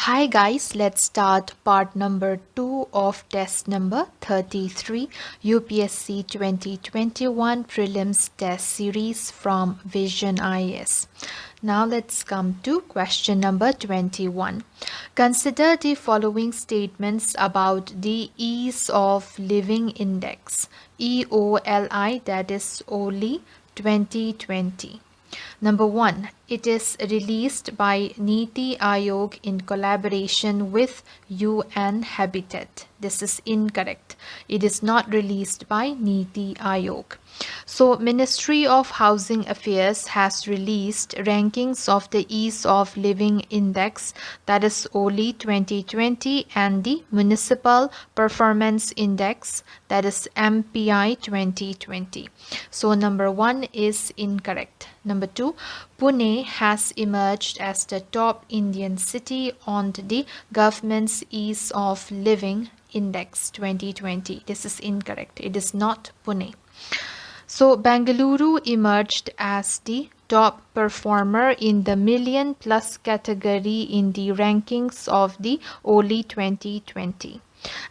Hi guys, let's start part number 2 of test number 33 UPSC 2021 Prelims test series from Vision IAS. Now let's come to question number 21. Consider the following statements about the Ease of Living Index EOLI, that is OLI 2020. Number 1. It is released by Niti Aayog in collaboration with UN Habitat. This is incorrect. It is not released by Niti Aayog. So, Ministry of Housing Affairs has released rankings of the Ease of Living Index, that is OLI 2020, and the Municipal Performance Index, that is MPI 2020. So, number 1 is incorrect. Number 2, Pune has emerged as the top Indian city on the government's Ease of Living Index 2020. This is incorrect. It is not Pune. So, Bengaluru emerged as the top performer in the million plus category in the rankings of the OLI 2020.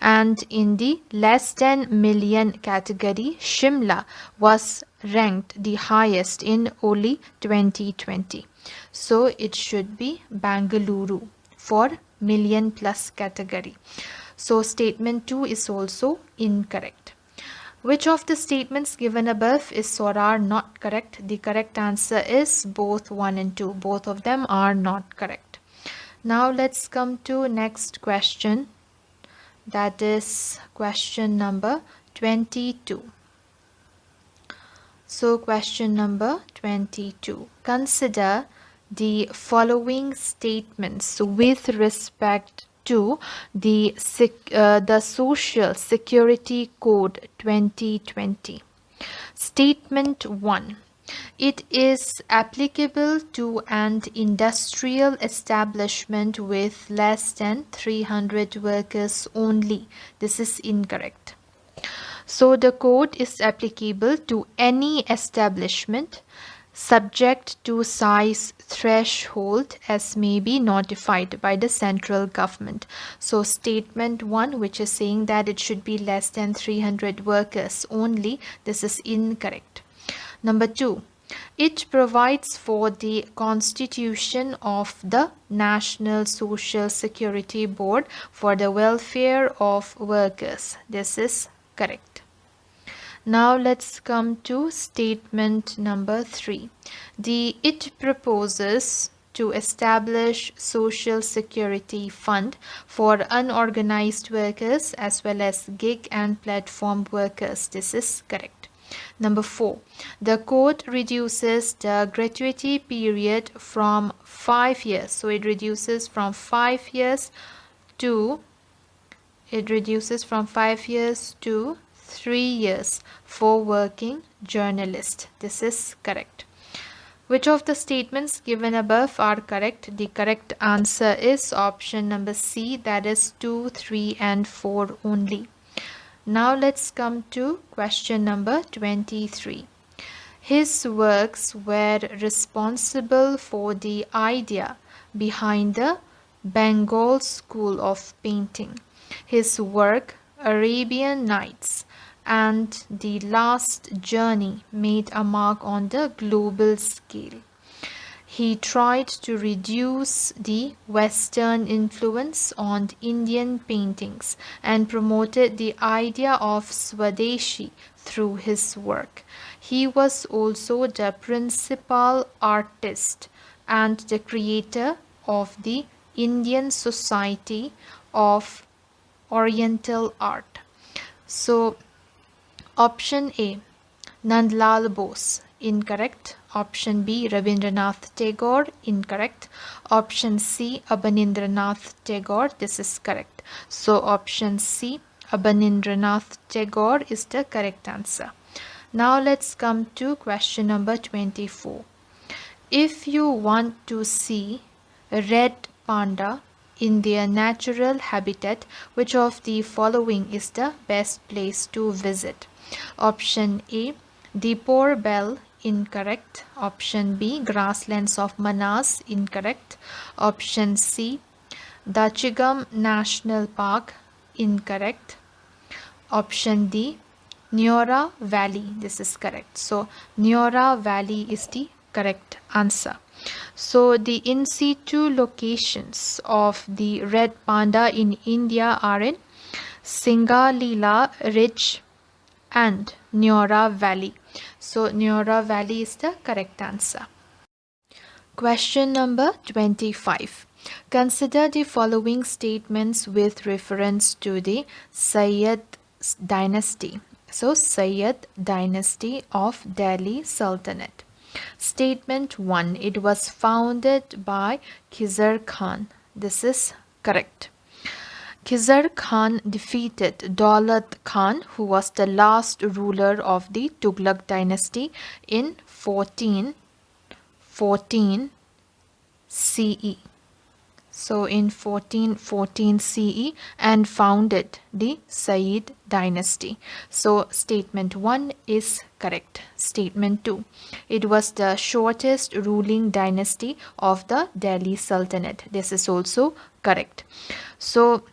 And in the less than million category, Shimla was ranked the highest in OLI 2020. So, it should be Bengaluru for million plus category. So, statement 2 is also incorrect. Which of the statements given above is or are not correct? The correct answer is both 1 and 2. Both of them are not correct. Now let's come to next question. That is question number 22. So question number 22. Consider the following statements with respect to the Social Security Code 2020. Statement 1. It is applicable to an industrial establishment with less than 300 workers only. This is incorrect. So the code is applicable to any establishment subject to size threshold as may be notified by the central government. So statement 1, which is saying that it should be less than 300 workers only, this is incorrect. Number 2, it provides for the constitution of the National Social Security Board for the welfare of workers. This is correct. Now let's come to statement number 3. It proposes to establish Social Security Fund for unorganized workers as well as gig and platform workers. This is correct. Number 4. The code reduces the gratuity period from 5 years. So it reduces from 5 years to 3 years for working journalists. This is correct. Which of the statements given above are correct? The correct answer is option number C, that is 2, 3 and 4 only. Now let's come to question number 23. His works were responsible for the idea behind the Bengal School of Painting. His work, Arabian Nights and The Last Journey, made a mark on the global scale. He tried to reduce the Western influence on Indian paintings and promoted the idea of Swadeshi through his work. He was also the principal artist and the creator of the Indian Society of Oriental Art. So, option A, Nandlal Bose, incorrect. Option B, Rabindranath Tagore, incorrect. Option C, Abanindranath Tagore, this is correct. So option C, Abanindranath Tagore is the correct answer. Now let's come to question number 24. If you want to see a red panda in their natural habitat, which of the following is the best place to visit? Option A, Deepore Bell, incorrect. Option B, grasslands of Manas, incorrect. Option C, Dachigam National Park, incorrect. Option D, Neora Valley, this is correct. So Neora Valley is the correct answer. So the in situ locations of the red panda in India are in Singalila Ridge and Neora Valley. So Neora Valley is the correct answer. Question number 25. Consider the following statements with reference to the Sayyid dynasty. So Sayyid dynasty of Delhi Sultanate. Statement 1. It was founded by Khizr Khan. This is correct. Khizr Khan defeated Daulat Khan, who was the last ruler of the Tughlaq dynasty, in 1414 CE. So in 1414 CE, and founded the Sayyid dynasty. So statement 1 is correct. Statement 2. It was the shortest ruling dynasty of the Delhi Sultanate. This is also correct. So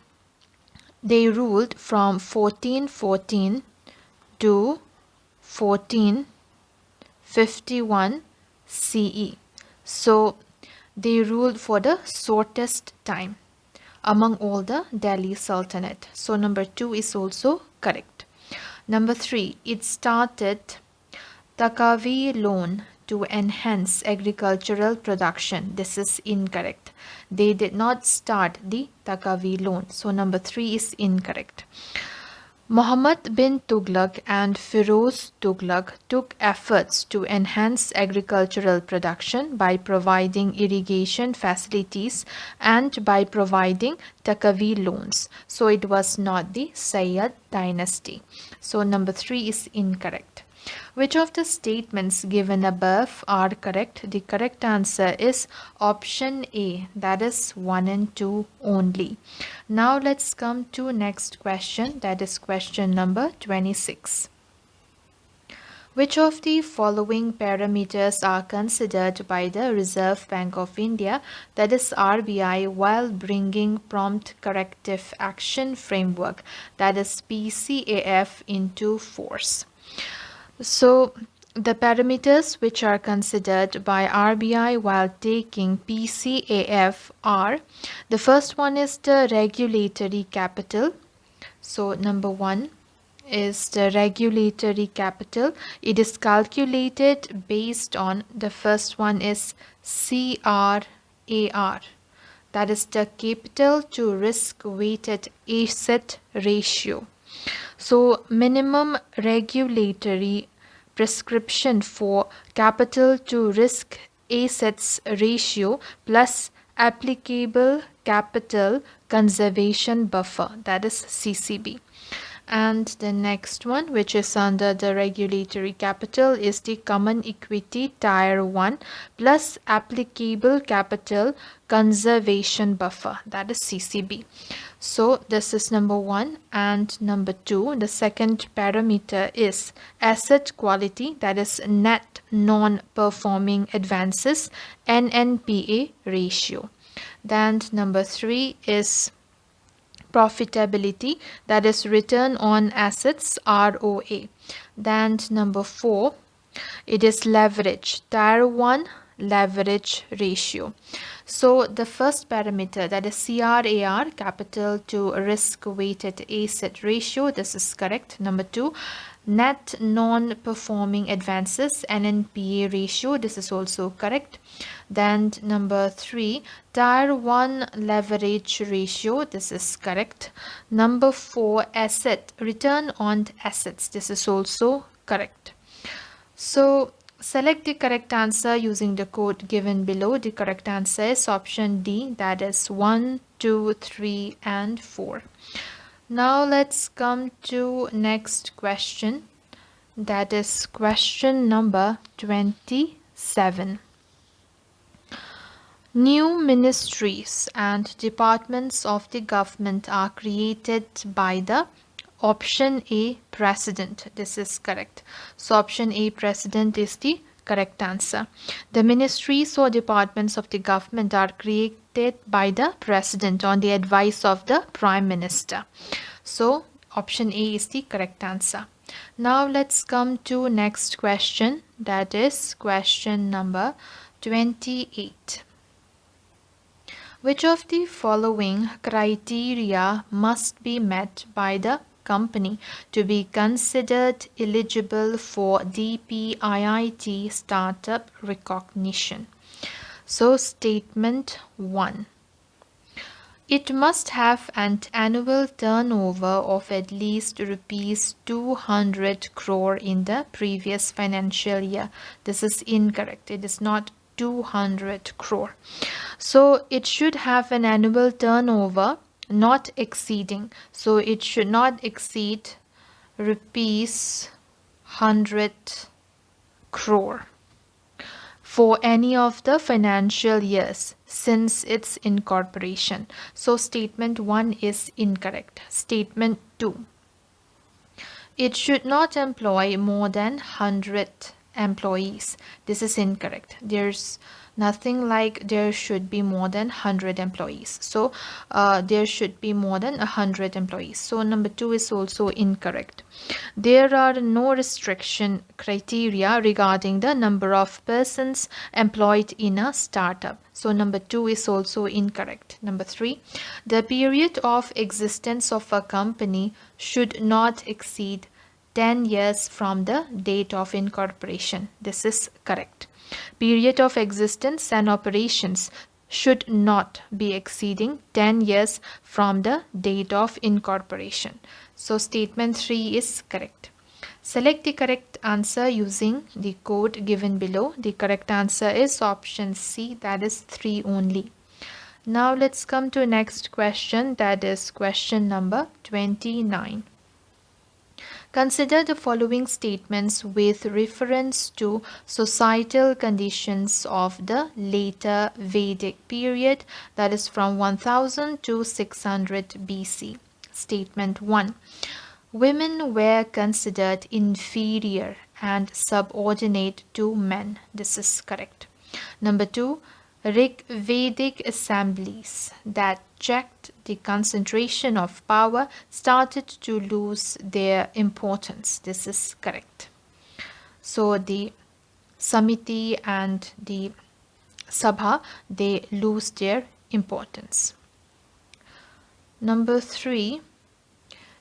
they ruled from 1414 to 1451 CE. So they ruled for the shortest time among all the Delhi Sultanate. So number 2 is also correct. Number 3, it started Takavi loan to enhance agricultural production. This is incorrect. They did not start the Takavi loan. So number 3 is incorrect. Muhammad bin Tughlaq and Firoz Tughlaq took efforts to enhance agricultural production by providing irrigation facilities and by providing Takavi loans. So it was not the Sayyid dynasty. So number 3 is incorrect. Which of the statements given above are correct? The correct answer is option A, that is 1 and 2 only. Now let's come to next question, that is question number 26. Which of the following parameters are considered by the Reserve Bank of India, that is RBI, while bringing prompt corrective action framework, that is PCAF, into force? So the parameters which are considered by RBI while taking PCAF are, the first one is the regulatory capital. So number 1 is the regulatory capital. It is calculated based on, the first one is CRAR, that is the capital to risk weighted asset ratio. So minimum regulatory prescription for capital to risk assets ratio plus applicable capital conservation buffer, that is CCB. And the next one, which is under the regulatory capital, is the common equity tier 1 plus applicable capital conservation buffer, that is CCB. So this is number 1. And number 2, the second parameter is asset quality, that is net non-performing advances, NNPA ratio. Then number 3 is profitability, that is return on assets, ROA. Then number 4, it is leverage, tier 1 leverage ratio. So the first parameter, that is CRAR, capital to risk weighted asset ratio, this is correct. Number 2, net non-performing advances, NNPA ratio, this is also correct. Then number 3, tier 1 leverage ratio, this is correct. Number 4, asset, return on assets, this is also correct. So select the correct answer using the code given below. The correct answer is option D, that is 1, 2, 3 and 4. Now let's come to next question, that is question number 27. New ministries and departments of the government are created by the option A, President. This is correct. So option A, President, is the correct answer. The ministries or departments of the government are selected by the President on the advice of the Prime Minister. So option A is the correct answer. Now let's come to next question, that is question number 28. Which of the following criteria must be met by the company to be considered eligible for DPIIT startup recognition? So statement 1. It must have an annual turnover of at least rupees 200 crore in the previous financial year. This is incorrect. It is not 200 crore. So it should have an annual turnover not exceeding. So it should not exceed rupees 100 crore for any of the financial years since its incorporation. So statement 1 is incorrect. Statement 2. It should not employ more than 100 employees. This is incorrect. There's nothing like there should be more than 100 employees. So there should be more than 100 employees. So number 2 is also incorrect. There are no restriction criteria regarding the number of persons employed in a startup. So number 2 is also incorrect. Number 3, the period of existence of a company should not exceed 10 years from the date of incorporation. This is correct. Period of existence and operations should not be exceeding 10 years from the date of incorporation. So statement 3 is correct. Select the correct answer using the code given below. The correct answer is option C, that is 3 only. Now let's come to next question, that is question number 29. Consider the following statements with reference to societal conditions of the later Vedic period, that is from 1000 to 600 BC. Statement 1. Women were considered inferior and subordinate to men. This is correct. Number 2. Rig Vedic assemblies that checked the concentration of power started to lose their importance. This is correct. So the Samiti and the Sabha, they lose their importance. Number 3.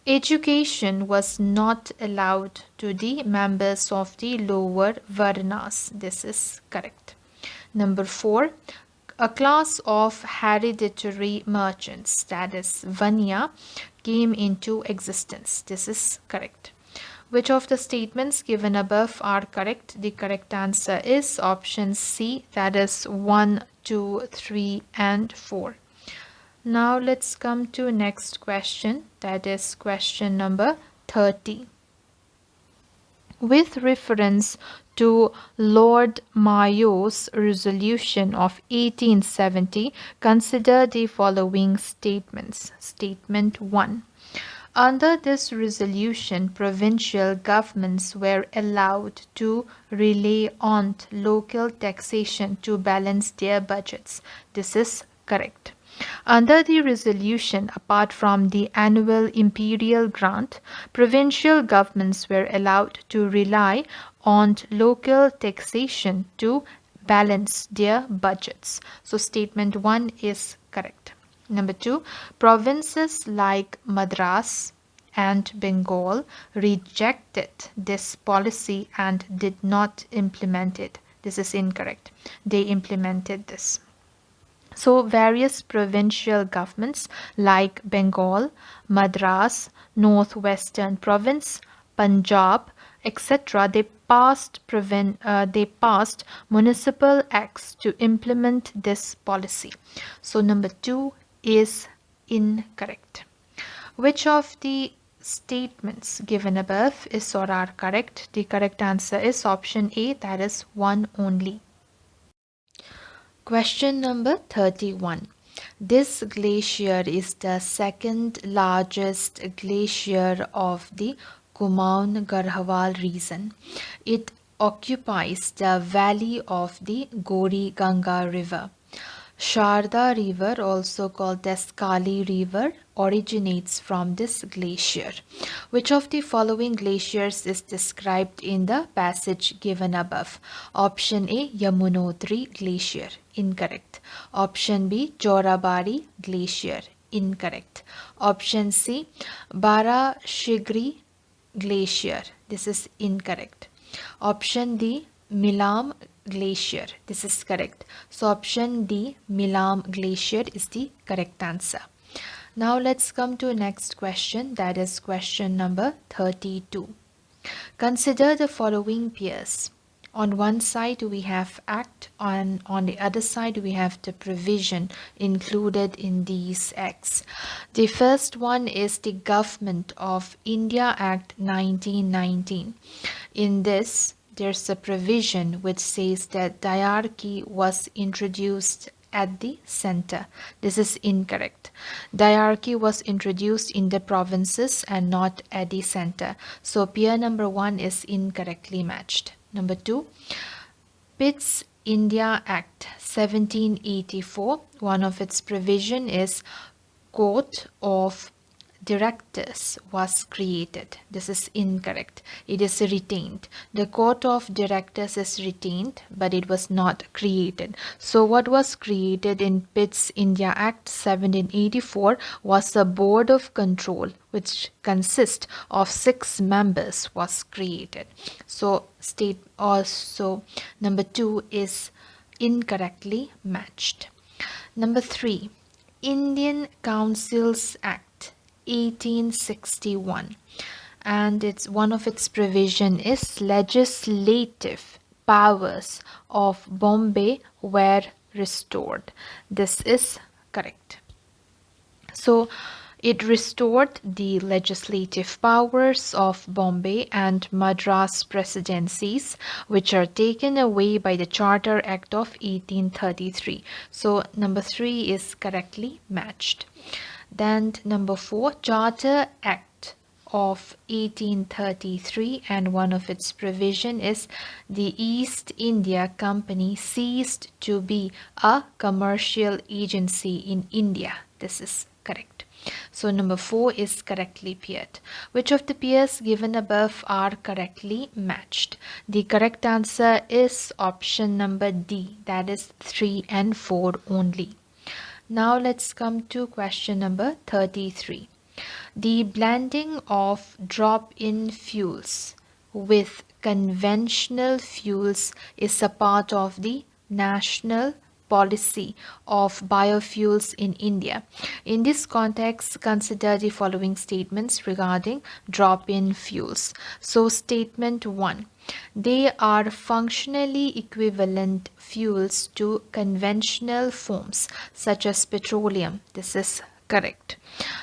Education was not allowed to the members of the lower Varnas. This is correct. Number 4. A class of hereditary merchants, that is Vanya, came into existence. This is correct. Which of the statements given above are correct? The correct answer is option C, that is 1, 2, 3, and 4. Now let's come to next question, that is question number 30. With reference to Lord Mayo's resolution of 1870, consider the following statements. Statement 1. Under this resolution, provincial governments were allowed to rely on local taxation to balance their budgets. This is correct. Under the resolution, apart from the annual imperial grant, provincial governments were allowed to rely on local taxation to balance their budgets. So statement 1 is correct. Number 2, provinces like Madras and Bengal rejected this policy and did not implement it. This is incorrect. They implemented this. So various provincial governments like Bengal, Madras, Northwestern Province, Punjab, etc., they passed municipal acts to implement this policy. So number 2 is incorrect. Which of the statements given above is or are correct? The correct answer is option A, that is 1 only. Question number 31. This glacier is the second largest glacier of the Kumaun Garhwal region. It occupies the valley of the Gori Ganga river. Sharda River, also called as Kali River, originates from this glacier. Which of the following glaciers is described in the passage given above? Option A, Yamunotri Glacier. Incorrect. Option B, Chorabari Glacier. Incorrect. Option C, Barashigri Glacier. This is incorrect. Option D, Milam Glacier. This is correct. So option D, Milam Glacier is the correct answer. Now let's come to next question, that is question number 32. Consider the following pairs. On one side we have act, on the other side we have the provision included in these acts. The first one is the Government of India Act 1919. In this, there's a provision which says that diarchy was introduced at the center. This is incorrect. Diarchy was introduced in the provinces and not at the center. So pair number 1 is incorrectly matched. Number 2, Pitt's India Act 1784. One of its provision is Court of Directors was created. This is incorrect. It is retained. The Court of Directors is retained, but it was not created. So what was created in Pitt's India Act 1784 was a Board of Control which consists of 6 members was created. So number 2 is incorrectly matched. Number 3, Indian Councils Act 1861, and one of its provision is legislative powers of Bombay were restored. This is correct. So it restored the legislative powers of Bombay and Madras presidencies, which are taken away by the Charter Act of 1833. So number 3 is correctly matched. Then number 4, Charter Act of 1833, and one of its provision is the East India Company ceased to be a commercial agency in India. This is correct. So number 4 is correctly paired. Which of the pairs given above are correctly matched? The correct answer is option number D, that is 3 and 4 only. Now let's come to question number 33. The blending of drop-in fuels with conventional fuels is a part of the national policy of biofuels in India. In this context, consider the following statements regarding drop-in fuels. So statement 1. They are functionally equivalent fuels to conventional forms such as petroleum. This is correct.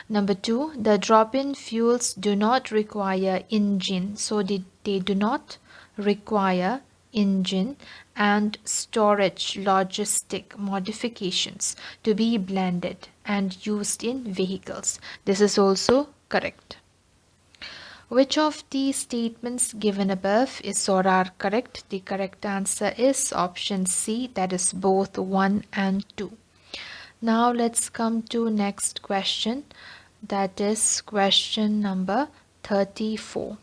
Number 2, the drop-in fuels do not require engine. So they do not require engine and storage logistic modifications to be blended and used in vehicles. This is also correct. Which of the statements given above is or are correct? The correct answer is option C, that is both 1 and 2. Now let's come to next question, that is question number 34.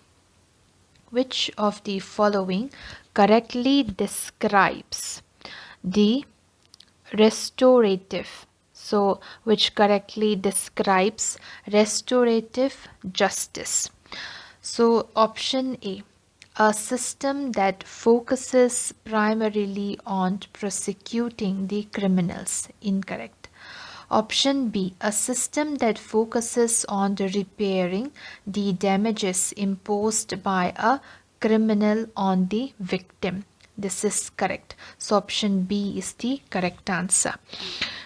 Which of the following correctly describes the restorative, so which correctly describes restorative justice? So option A, a system that focuses primarily on prosecuting the criminals. Incorrect. Option B, a system that focuses on repairing the damages imposed by a criminal on the victim. This is correct. So option B is the correct answer.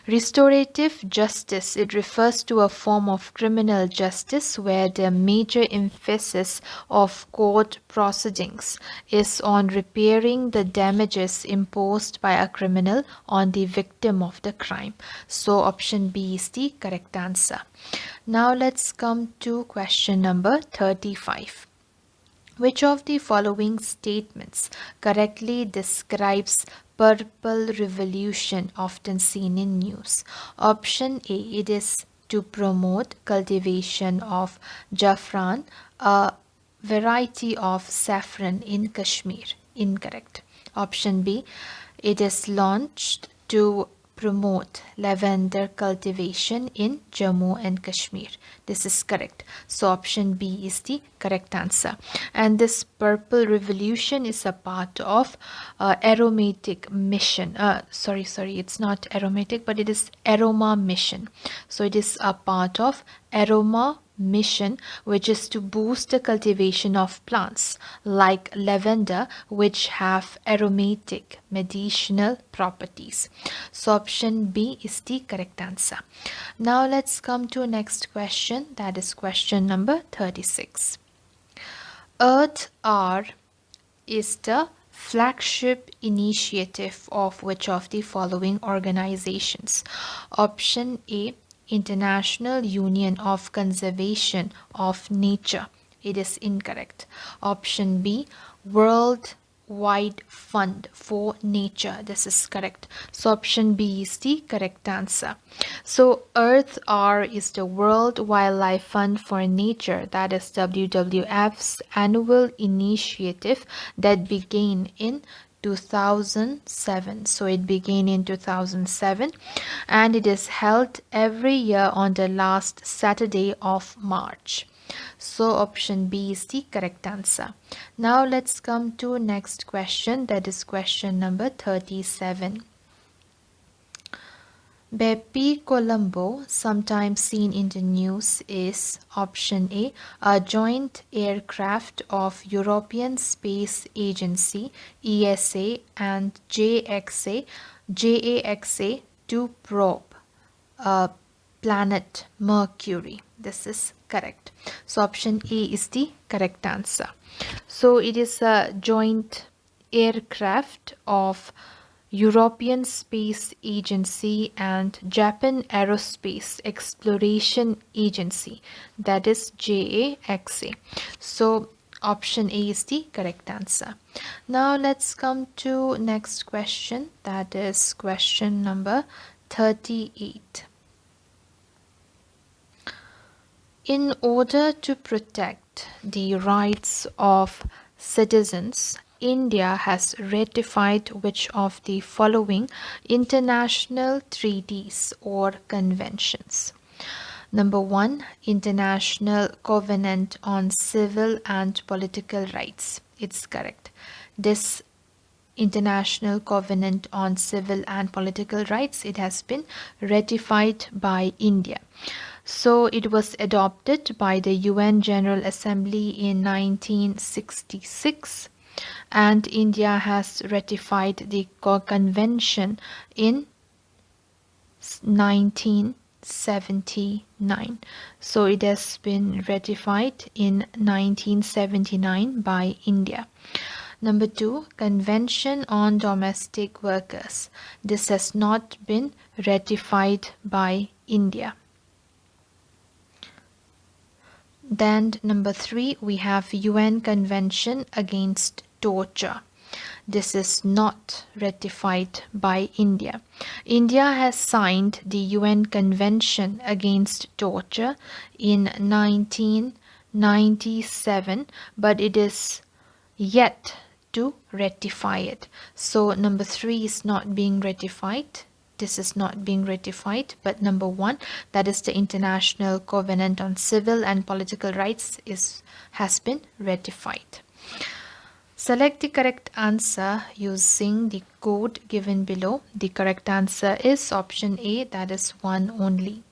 Restorative justice, it refers to a form of criminal justice where the major emphasis of court proceedings is on repairing the damages imposed by a criminal on the victim of the crime. So option B is the correct answer. Now let's come to question number 35. Which of the following statements correctly describes Purple Revolution often seen in news? Option A, it is to promote cultivation of jaffran, a variety of saffron in Kashmir. Incorrect. Option B, it is launched to promote lavender cultivation in Jammu and Kashmir. This is correct. So option B is the correct answer. And this Purple Revolution is a part of aromatic mission. Sorry, it's not aromatic, but it is aroma mission. So it is a part of aroma mission, which is to boost the cultivation of plants like lavender, which have aromatic medicinal properties. So option B is the correct answer. Now let's come to next question, that is question number 36. Earth R is the flagship initiative of which of the following organizations? Option A, International Union of Conservation of Nature. It is incorrect. Option B, World Wide Fund for Nature. This is correct. So option B is the correct answer. So Earth R is the World Wildlife Fund for Nature, that is WWF's annual initiative that began in 2007. So it began in 2007 and it is held every year on the last Saturday of March. So option B is the correct answer. Now let's come to next question, that is question number 37. Bepi Colombo, sometimes seen in the news, is option A joint aircraft of European Space Agency ESA and JAXA to probe planet Mercury. This is correct. So option A is the correct answer. So it is a joint aircraft of European Space Agency and Japan Aerospace Exploration Agency, that is JAXA. So option A is the correct answer. Now let's come to next question, that is question number 38. In order to protect the rights of citizens, India has ratified which of the following international treaties or conventions? Number 1, International Covenant on Civil and Political Rights. It's correct. This International Covenant on Civil and Political Rights, it has been ratified by India. So it was adopted by the UN General Assembly in 1966 and India has ratified the convention in 1979. So it has been ratified in 1979 by India. Number 2, Convention on Domestic Workers. This has not been ratified by India. Then number 3, we have UN Convention Against Torture. This is not ratified by India. India has signed the UN Convention Against Torture in 1997, but it is yet to ratify it. So number 3 is not being ratified. This is not being ratified, but number 1, that is the International Covenant on Civil and Political Rights, has been ratified. Select the correct answer using the code given below. The correct answer is option A, that is 1 only.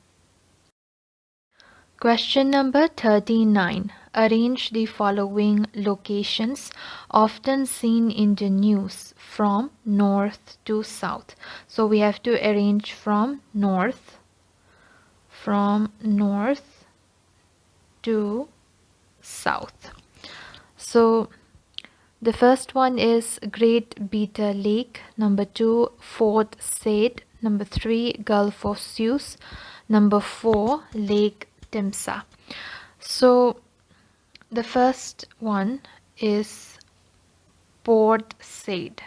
Question number 39. Arrange the following locations often seen in the news from north to south. So we have to arrange from north to south. So the first one is Great Beta Lake, number 2 Fort Said, number 3 Gulf of Suez, number 4 Lake Timsa. So the first one is Port Said.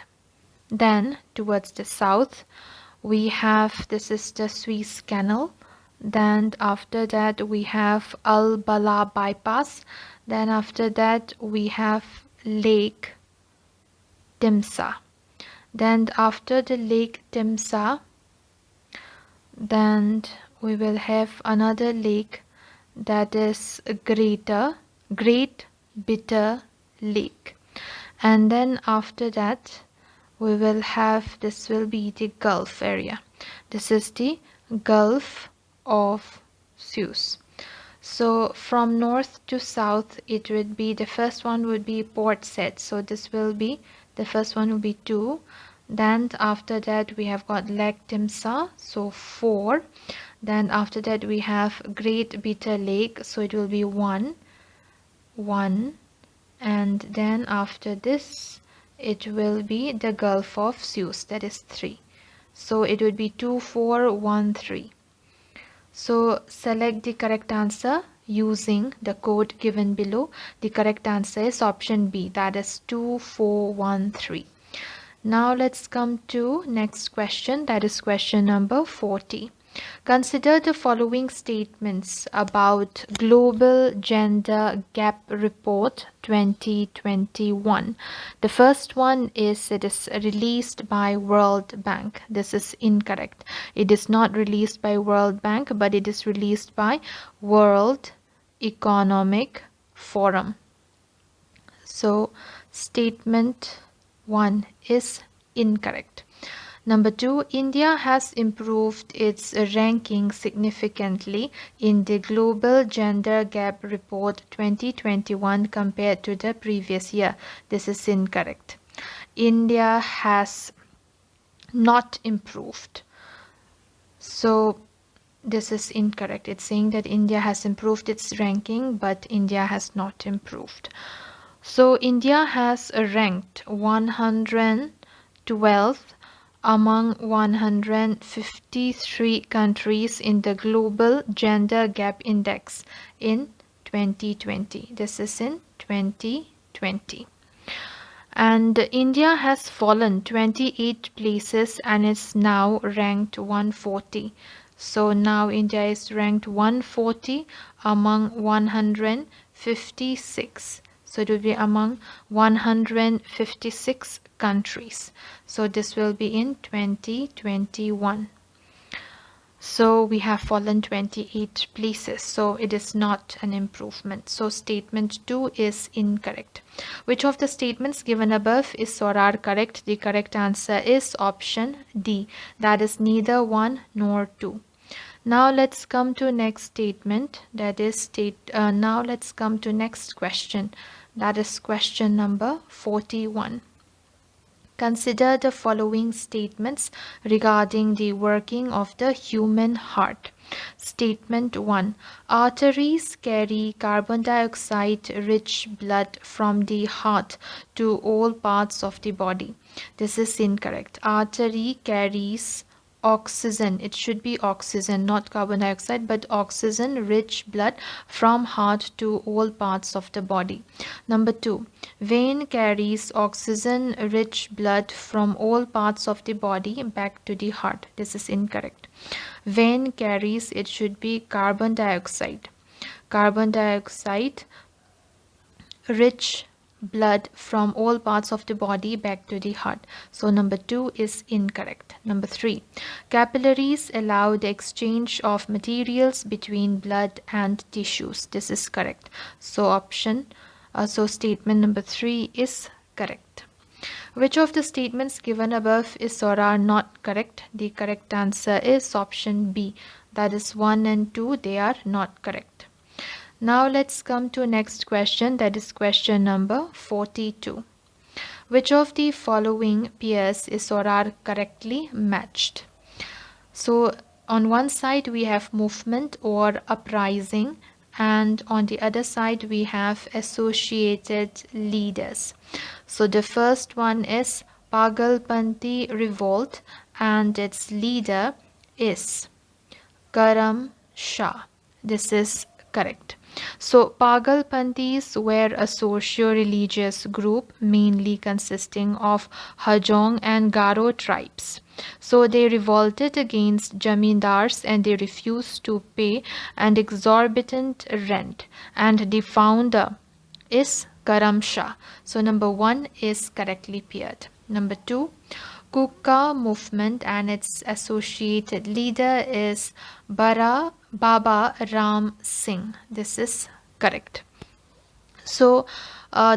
Then towards the south we have, this is the Suez Canal. Then after that we have Al Bala bypass. Then after that we have Lake Timsah. Then after the Lake Timsah, then we will have another lake, that is Great Bitter Lake. And then after that we will have, this will be the Gulf area. This is the Gulf of Suez. So from north to south it would be, the first one would be Port Said. So this will be, the first one will be 2. Then after that we have got Lake Timsah, so 4. Then after that we have Great Bitter Lake, so it will be 1. And then after this it will be the Gulf of Suez, that is 3. So it would be 2, 4, 1, 3. So select the correct answer using the code given below. The correct answer is option B, that is 2413. Now let's come to next question, that is question number 40. Consider the following statements about Global Gender Gap Report 2021. The first one is, it is released by World Bank. This is incorrect. It is not released by World Bank, but it is released by World Economic Forum. So statement 1 is incorrect. Number 2, India has improved its ranking significantly in the Global Gender Gap Report 2021 compared to the previous year. This is incorrect. India has not improved. So this is incorrect. It's saying that India has improved its ranking, but India has not improved. So India has ranked 112th among 153 countries in the Global Gender Gap Index in 2020. This is in 2020. And India has fallen 28 places and is now ranked 140. So now India is ranked 140 among 156. So it will be among 156 countries. So this will be in 2021. So we have fallen 28 places. So it is not an improvement. So statement 2 is incorrect. Which of the statements given above is or are correct? The correct answer is option D. That is neither 1 nor 2. Now let's come to next statement. That is now let's come to next question. That is question number 41. Consider the following statements regarding the working of the human heart. Statement 1. Arteries carry carbon dioxide-rich blood from the heart to all parts of the body. This is incorrect. Artery carries oxygen. It should be oxygen, not carbon dioxide, but oxygen rich blood from heart to all parts of the body. Number 2, vein carries oxygen rich blood from all parts of the body back to the heart. This is incorrect. Vein carries, it should be carbon dioxide rich blood from all parts of the body back to the heart. So number 2 is incorrect. Number 3, capillaries allow the exchange of materials between blood and tissues. This is correct. So statement number 3 is correct. Which of the statements given above is or are not correct? The correct answer is option B. That is 1 and 2, they are not correct. Now let's come to next question, that is question number 42. Which of the following pairs is or are correctly matched? So on one side we have movement or uprising, and on the other side we have associated leaders. So the first one is Pagalpanti revolt and its leader is Karam Shah. This is correct. So Pagalpantis were a socio-religious group mainly consisting of Hajong and Garo tribes. So they revolted against jamindars and they refused to pay an exorbitant rent. And the founder is Karam Shah. So number 1 is correctly paired. Number 2, Kuka movement and its associated leader is Baba Ram Singh. This is correct. So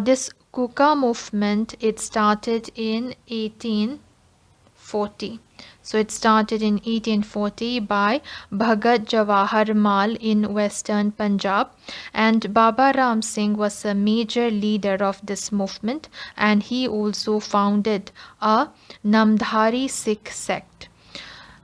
this Kuka movement, it started in 1840. So it started in 1840 by Bhagat Jawahar Mal in western Punjab, and Baba Ram Singh was a major leader of this movement, and he also founded a Namdhari Sikh sect.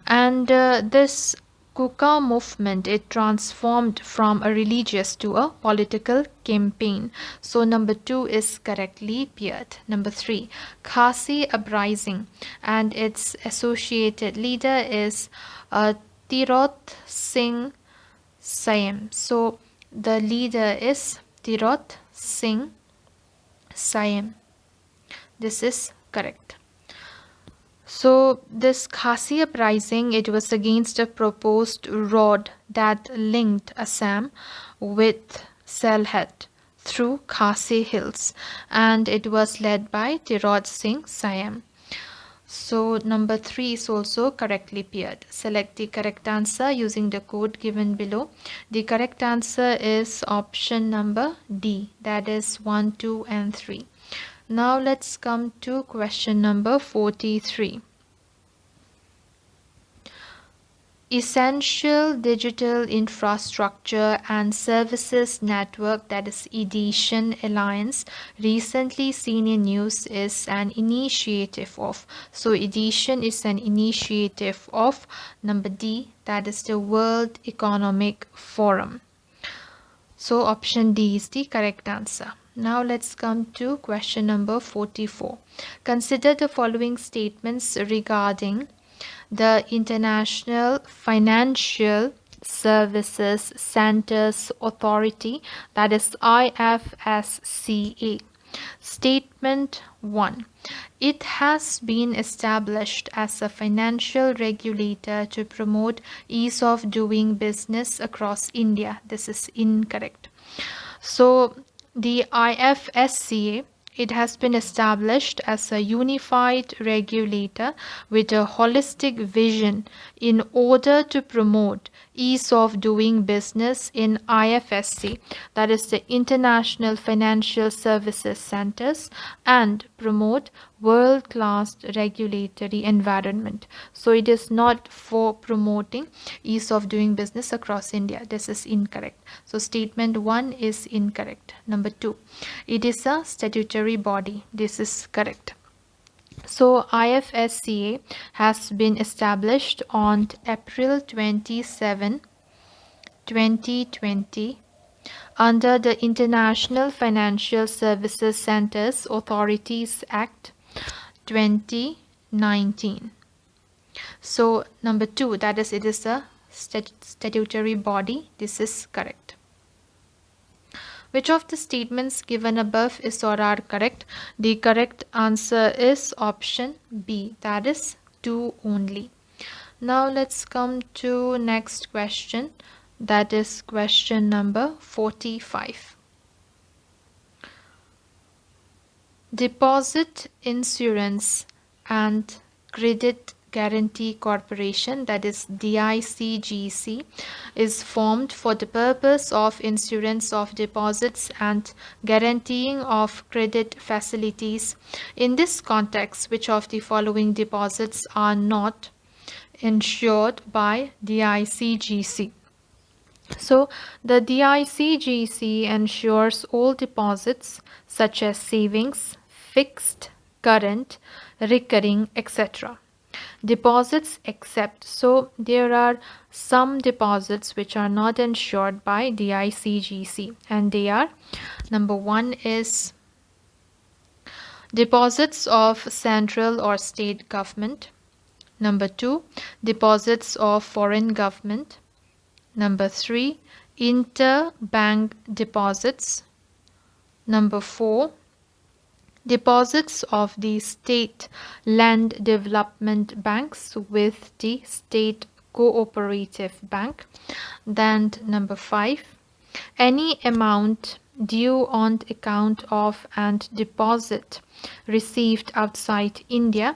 And this Kuka movement, it transformed from a religious to a political campaign. So number 2 is correctly paired. Number 3, Khasi uprising and its associated leader is Tirot Singh Siam. So the leader is Tirot Singh Siam. This is correct. So this Khasi uprising, it was against a proposed road that linked Assam with Sylhet through Khasi Hills, and it was led by Tirot Singh Siam. So number 3 is also correctly paired. Select the correct answer using the code given below. The correct answer is option number D, that is 1, 2 and 3. Now let's come to question number 43. Essential Digital Infrastructure and Services Network, that is Edition Alliance, recently seen in news, is an initiative of. So Edition is an initiative of number D, that is the World Economic Forum. So option D is the correct answer. Now let's come to question number 44. Consider the following statements regarding the International Financial Services Centers Authority, that is IFSCA. Statement 1. It has been established as a financial regulator to promote ease of doing business across India. This is incorrect. So the IFSCA, it has been established as a unified regulator with a holistic vision in order to promote ease of doing business in IFSC, that is the International Financial Services Centers, and promote world-class regulatory environment. So it is not for promoting ease of doing business across India. This is incorrect. So statement 1 is incorrect. Number 2, it is a statutory body. This is correct. So IFSCA has been established on April 27, 2020 under the International Financial Services Centers Authorities Act 2019. So number 2, that is, it is a statutory body. This is correct. Which of the statements given above is or are correct? The correct answer is option B, that is 2 only. Now let's come to next question, that is question number 45. Deposit Insurance and Credit Guarantee Corporation, that is DICGC, is formed for the purpose of insurance of deposits and guaranteeing of credit facilities. In this context, which of the following deposits are not insured by DICGC? So the DICGC ensures all deposits such as savings, fixed, current, recurring, etc. Deposits except, so there are some deposits which are not insured by DICGC, and they are: number 1 is deposits of central or state government. Number 2, deposits of foreign government. Number 3, interbank deposits. Number 4, deposits of the state land development banks with the state cooperative bank. Then number 5, any amount due on account of and deposit received outside India.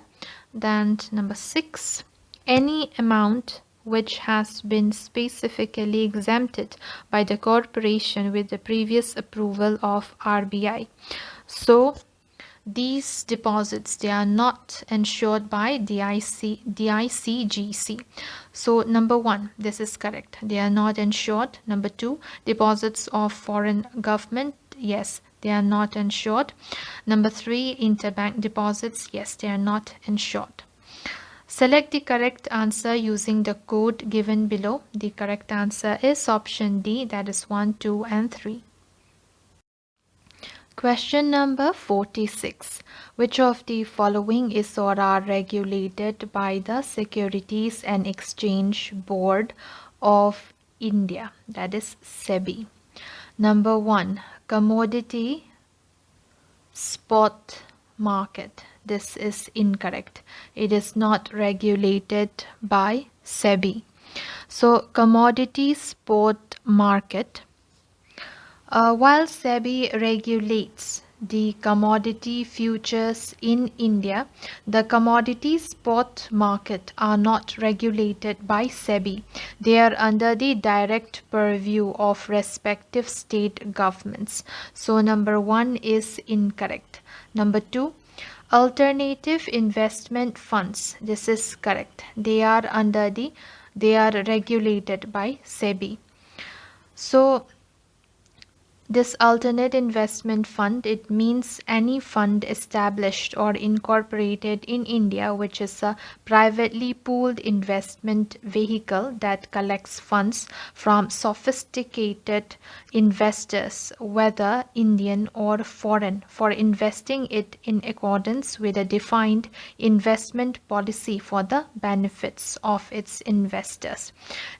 Then number 6, any amount which has been specifically exempted by the corporation with the previous approval of RBI. So these deposits, they are not insured by DICGC. So number 1, this is correct. They are not insured. Number 2, deposits of foreign government, yes, they are not insured. Number 3, interbank deposits, yes, they are not insured. Select the correct answer using the code given below. The correct answer is option D, that is 1, 2, and 3. Question number 46. Which of the following is or are regulated by the Securities and Exchange Board of India, that is SEBI? Number 1, commodity spot market. This is incorrect. It is not regulated by SEBI. So commodity spot market, while SEBI regulates the commodity futures in India, the commodity spot market are not regulated by SEBI. They are under the direct purview of respective state governments. So number 1 is incorrect. Number 2, alternative investment funds. This is correct. They are regulated by SEBI. So this alternate investment fund, it means any fund established or incorporated in India which is a privately pooled investment vehicle that collects funds from sophisticated investors, whether Indian or foreign, for investing it in accordance with a defined investment policy for the benefits of its investors.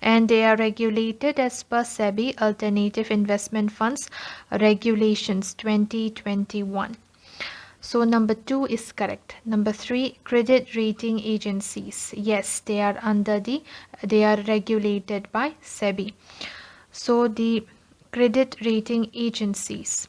And they are regulated as per SEBI Alternative Investment Funds Regulations 2021. So number 2 is correct. Number 3, credit rating agencies. Yes, they are regulated by SEBI. So the credit rating agencies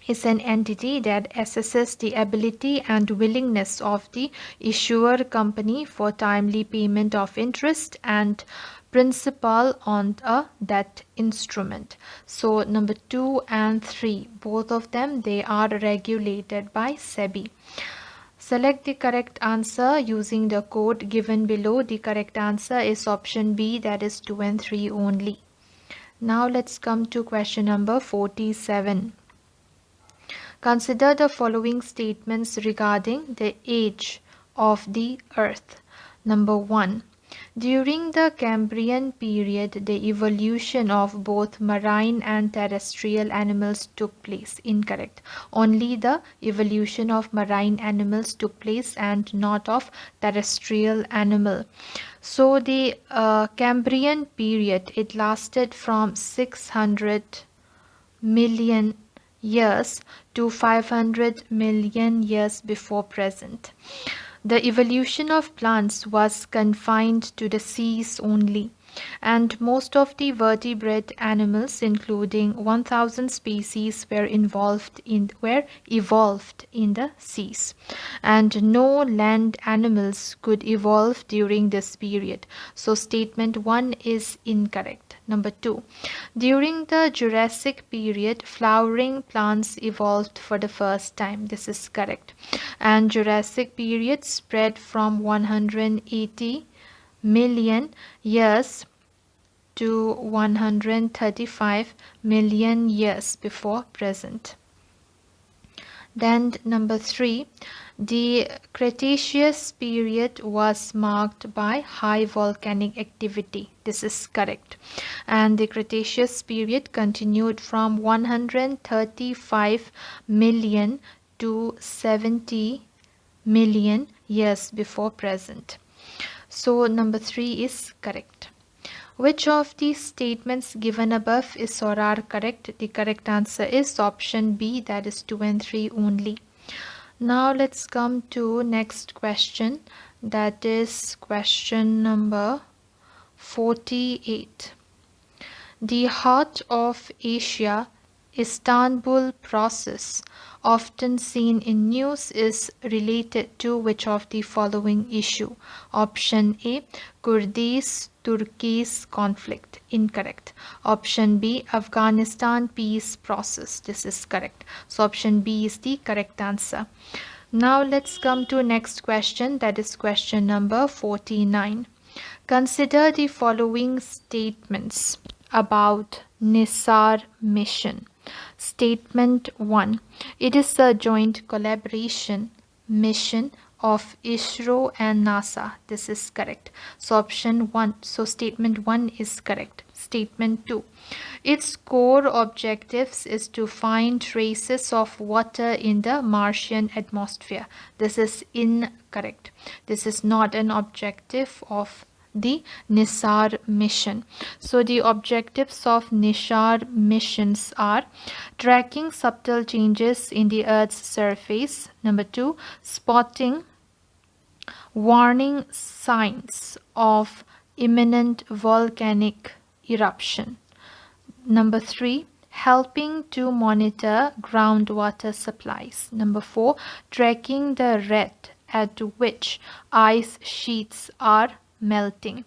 is an entity that assesses the ability and willingness of the issuer company for timely payment of interest and principal on a debt instrument. So number 2 and 3, both of them, they are regulated by SEBI. Select the correct answer using the code given below. The correct answer is option B, that is 2 and 3 only. Now let's come to question number 47. Consider the following statements regarding the age of the Earth. Number 1. During the Cambrian period, the evolution of both marine and terrestrial animals took place. Incorrect. Only the evolution of marine animals took place and not of terrestrial animal. So the Cambrian period, it lasted from 600 million years to 500 million years before present. The evolution of plants was confined to the seas only, and most of the vertebrate animals, including 1000 species, were evolved in the seas, and no land animals could evolve during this period. So statement 1 is incorrect. Number 2, during the Jurassic period, flowering plants evolved for the first time. This is correct. And Jurassic period spread from 180 million years to 135 million years before present. Then number 3, the Cretaceous period was marked by high volcanic activity. This is correct. And the Cretaceous period continued from 135 million to 70 million years before present. So number 3 is correct. Which of the statements given above is or are correct? The correct answer is option B, that is 2 and 3 only. Now let's come to next question, that is question number 48. The Heart of Asia Istanbul Process, often seen in news, is related to which of the following issue? Option A, Kurdish-Turkish conflict. Incorrect. Option B, Afghanistan peace process. This is correct. So option B is the correct answer. Now let's come to next question, that is question number 49. Consider the following statements about NISAR mission. Statement 1. It is a joint collaboration mission of ISRO and NASA. This is correct. So option 1. So statement 1 is correct. Statement 2. Its core objectives is to find traces of water in the Martian atmosphere. This is incorrect. This is not an objective of the NISAR mission. So the objectives of NISAR missions are tracking subtle changes in the Earth's surface. Number 2, spotting warning signs of imminent volcanic eruption. Number 3, helping to monitor groundwater supplies. Number 4, tracking the rate at which ice sheets are melting.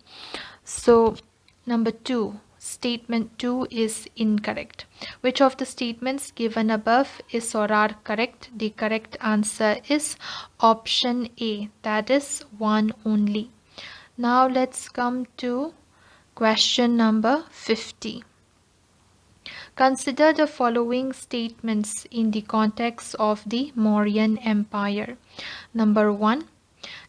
So number 2, statement 2 is incorrect. Which of the statements given above is or are correct? The correct answer is option A, that is 1 only. Now let's come to question number 50. Consider the following statements in the context of the Mauryan Empire. Number 1.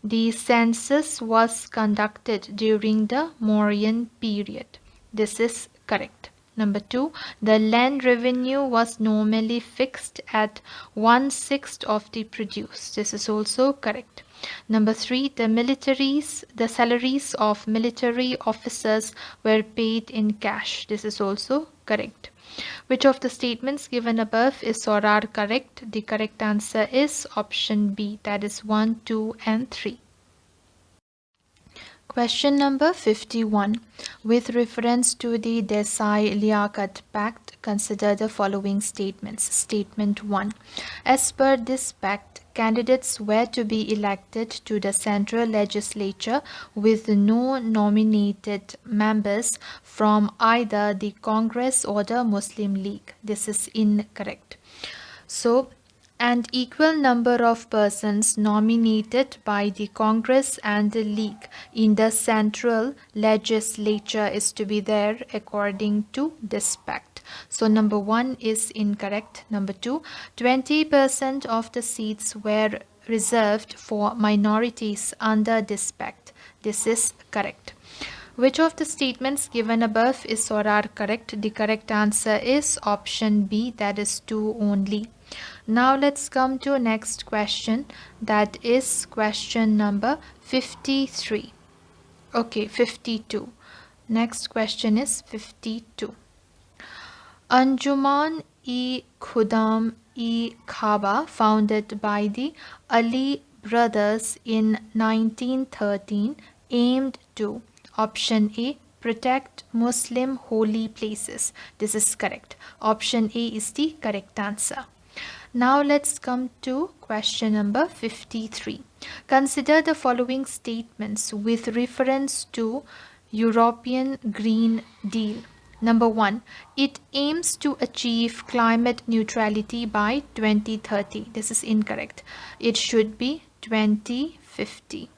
The census was conducted during the Mauryan period. This is correct. Number 2. The land revenue was normally fixed at 1/6 of the produce. This is also correct. Number 3. The salaries of military officers were paid in cash. This is also correct. Which of the statements given above is or are correct? The correct answer is option B, that is 1, 2 and 3. Question number 51. With reference to the Desai-Liaquat Pact, consider the following statements. Statement 1. As per this pact, candidates were to be elected to the central legislature with no nominated members from either the Congress or the Muslim League. This is incorrect. So, an equal number of persons nominated by the Congress and the League in the central legislature is to be there according to this pact. So number 1 is incorrect. Number 2, 20% of the seats were reserved for minorities under this pact. This is correct. Which of the statements given above is or are correct? The correct answer is option B, that is 2 only. Now let's come to next question, that is question number 53. Okay, 52. Next question is 52. Anjuman-e-Khudam-e-Kaaba, founded by the Ali brothers in 1913, aimed to option A, protect Muslim holy places. This is correct. Option A is the correct answer. Now let's come to question number 53. Consider the following statements with reference to European Green Deal. Number 1. It aims to achieve climate neutrality by 2030. This is incorrect. It should be 2050.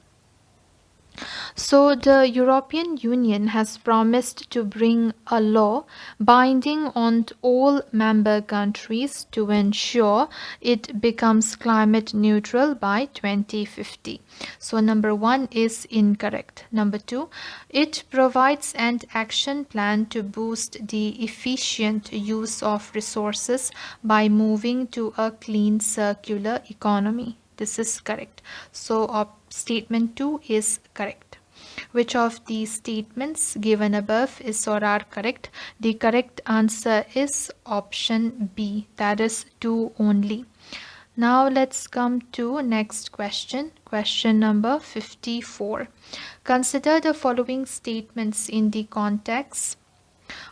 So the European Union has promised to bring a law binding on all member countries to ensure it becomes climate neutral by 2050. So number 1 is incorrect. Number 2, it provides an action plan to boost the efficient use of resources by moving to a clean circular economy. This is correct. So statement 2 is correct. Which of these statements given above is or are correct? The correct answer is option B, that is 2 only. Now let's come to next question. Question number 54. Consider the following statements in the context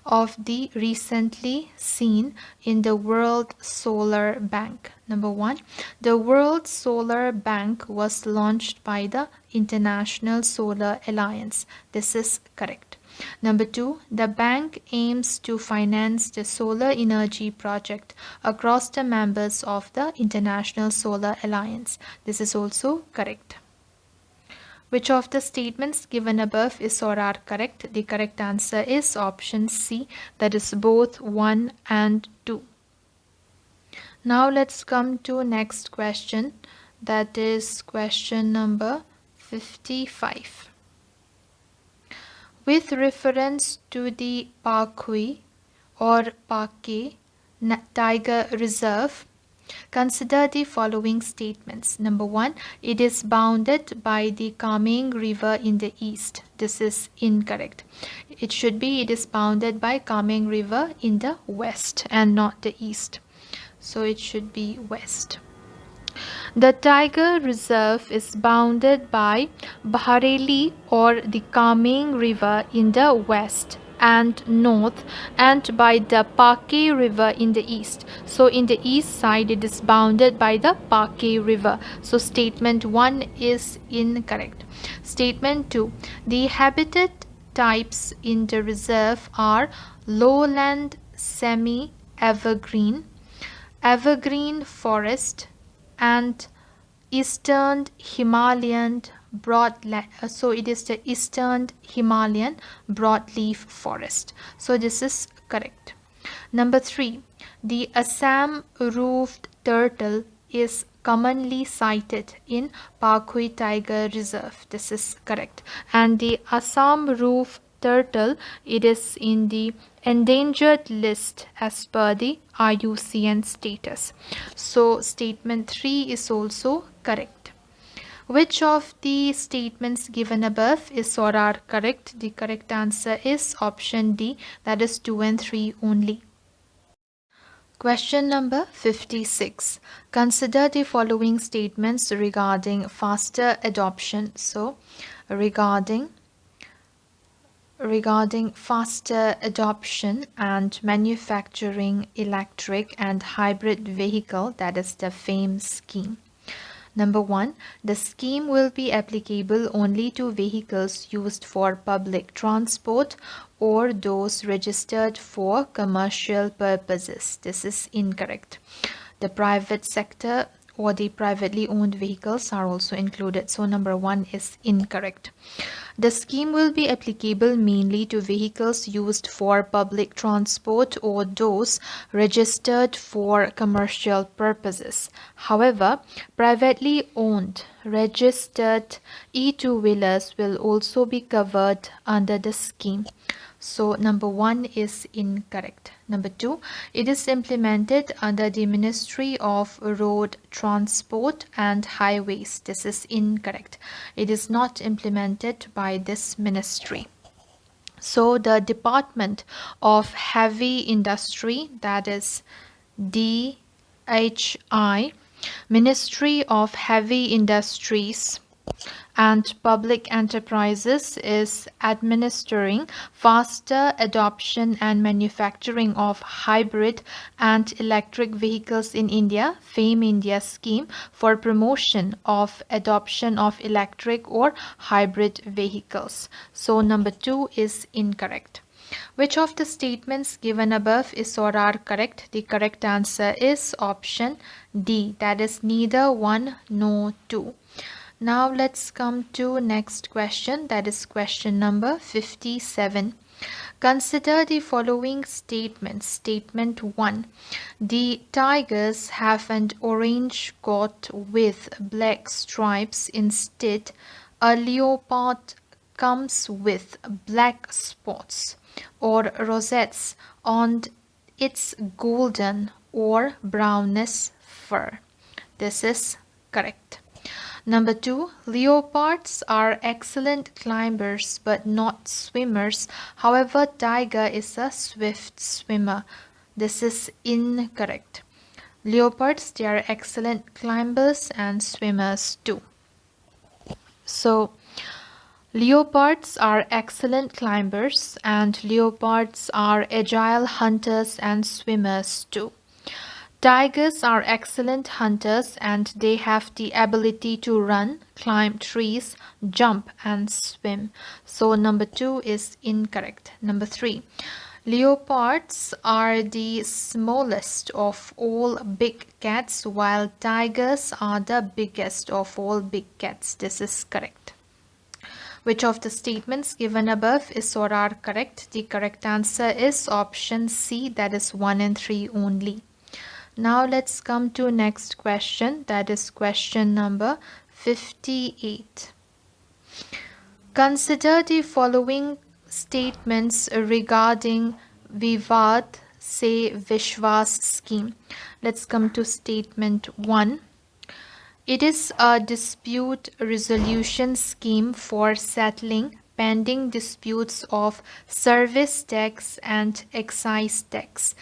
of the recently seen in the World Solar Bank. Number 1, the World Solar Bank was launched by the International Solar Alliance. This is correct. Number 2, the bank aims to finance the solar energy project across the members of the International Solar Alliance. This is also correct. Which of the statements given above is or are correct? The correct answer is option C, that is both 1 and 2. Now let's come to next question, that is question number 55. With reference to the Pakui or Pake Tiger Reserve, consider the following statements. Number 1, it is bounded by the Kameng River in the east. This is incorrect. It should be it is bounded by Kameng River in the west and not the east. So it should be west. The Tiger Reserve is bounded by Bareilly or the Kameng River in the west and north, and by the Pake River in the east. So in the east side it is bounded by the Pake River. So statement 1 is incorrect. Statement 2, the habitat types in the reserve are lowland semi-evergreen, evergreen forest, and eastern Himalayan so it is the eastern Himalayan broadleaf forest. So this is correct. Number 3, the Assam roofed turtle is commonly sighted in Pakui Tiger Reserve. This is correct. And the Assam roof turtle, it is in the endangered list as per the IUCN status. So statement 3 is also correct. Which of the statements given above is or are correct? The correct answer is option D, that is 2 and 3 only. Question number 56. Consider the following statements regarding faster adoption. So regarding faster adoption and manufacturing electric and hybrid vehicle, that is the FAME scheme. Number 1, the scheme will be applicable only to vehicles used for public transport or those registered for commercial purposes. This is incorrect. The private sector or the privately owned vehicles are also included. So number 1 is incorrect. The scheme will be applicable mainly to vehicles used for public transport or those registered for commercial purposes. However, privately owned registered e-two-wheelers will also be covered under the scheme. So number 1 is incorrect. Number 2, it is implemented under the Ministry of Road Transport and Highways. This is incorrect. It is not implemented by this ministry. So the Department of Heavy Industry, that is DHI, Ministry of Heavy Industries and Public Enterprises, is administering faster adoption and manufacturing of hybrid and electric vehicles in India, FAME India scheme for promotion of adoption of electric or hybrid vehicles. So number 2 is incorrect. Which of the statements given above is or are correct? The correct answer is option D, that is neither 1 nor 2. Now let's come to next question, that is question number 57. Consider the following statements. Statement 1. The tigers have an orange coat with black stripes. Instead, a leopard comes with black spots or rosettes on its golden or brownish fur. This is correct. Number 2, leopards are excellent climbers but not swimmers. However, tiger is a swift swimmer. This is incorrect. Leopards, they are excellent climbers and swimmers too. So, leopards are excellent climbers and leopards are agile hunters and swimmers too. Tigers are excellent hunters and they have the ability to run, climb trees, jump and swim. So number 2 is incorrect. Number 3. Leopards are the smallest of all big cats while tigers are the biggest of all big cats. This is correct. Which of the statements given above is or are correct? The correct answer is option C, that is 1 and 3 only. Now let's come to next question, that is question number 58. Consider the following statements regarding Vivad Se Vishwas scheme. Let's come to statement 1. It is a dispute resolution scheme for settling pending disputes of service tax and excise tax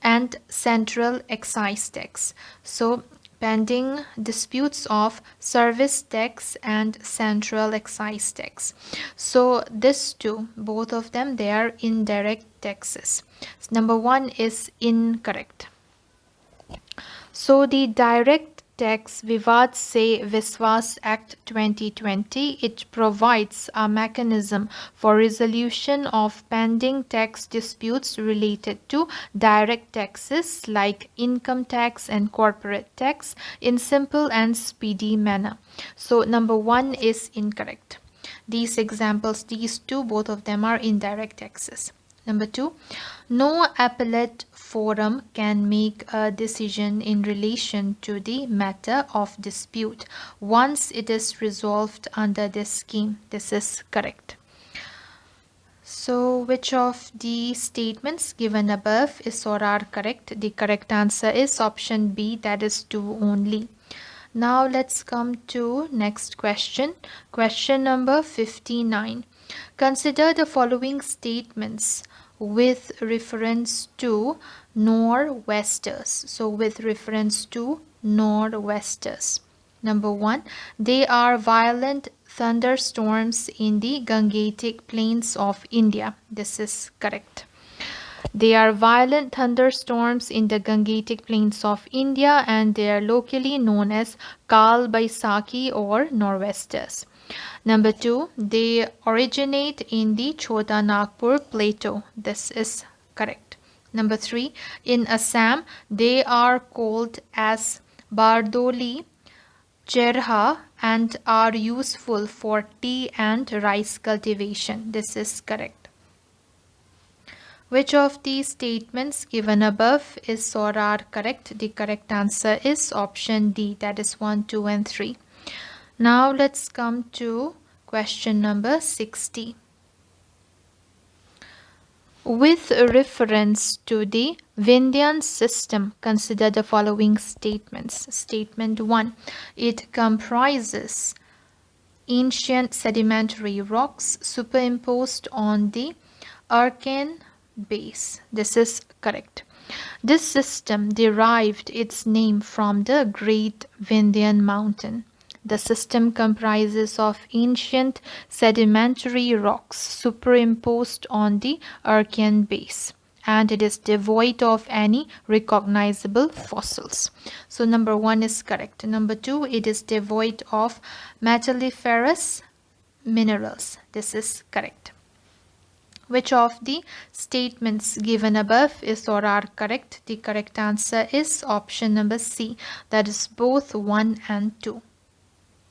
and central excise tax. So pending disputes of service tax and central excise tax. So this two, both of them, they are indirect taxes. Number 1 is incorrect. So the direct tax Vivad Se Vishwas Act 2020, it provides a mechanism for resolution of pending tax disputes related to direct taxes like income tax and corporate tax in simple and speedy manner. So number 1 is incorrect. These examples, these two, both of them are indirect taxes. Number 2, no appellate forum can make a decision in relation to the matter of dispute once it is resolved under this scheme. This is correct. So which of the statements given above is or are correct? The correct answer is option B, that is 2 only. Now let's come to next question. Question number 59. Consider the following statements with reference to Norvestis. So with reference to Norvestis. Number 1, they are violent thunderstorms in the Gangetic Plains of India. This is correct. They are violent thunderstorms in the Gangetic Plains of India and they are locally known as Kal Baisakhi or Norvestis. Number 2, they originate in the Chota Nagpur Plateau. This is correct. Number 3, in Assam, they are called as Bardoli, Cherha and are useful for tea and rice cultivation. This is correct. Which of these statements given above is or are correct? The correct answer is option D, that is 1, 2 and 3. Now let's come to question number 60. With reference to the Vindhyan system, consider the following statements. Statement 1. It comprises ancient sedimentary rocks superimposed on the Archean base. This is correct. This system derived its name from the Great Vindhyan Mountain. The system comprises of ancient sedimentary rocks superimposed on the Archean base and it is devoid of any recognizable fossils. So number 1 is correct. Number 2, it is devoid of metalliferous minerals. This is correct. Which of the statements given above is or are correct? The correct answer is option number C, that is both 1 and 2.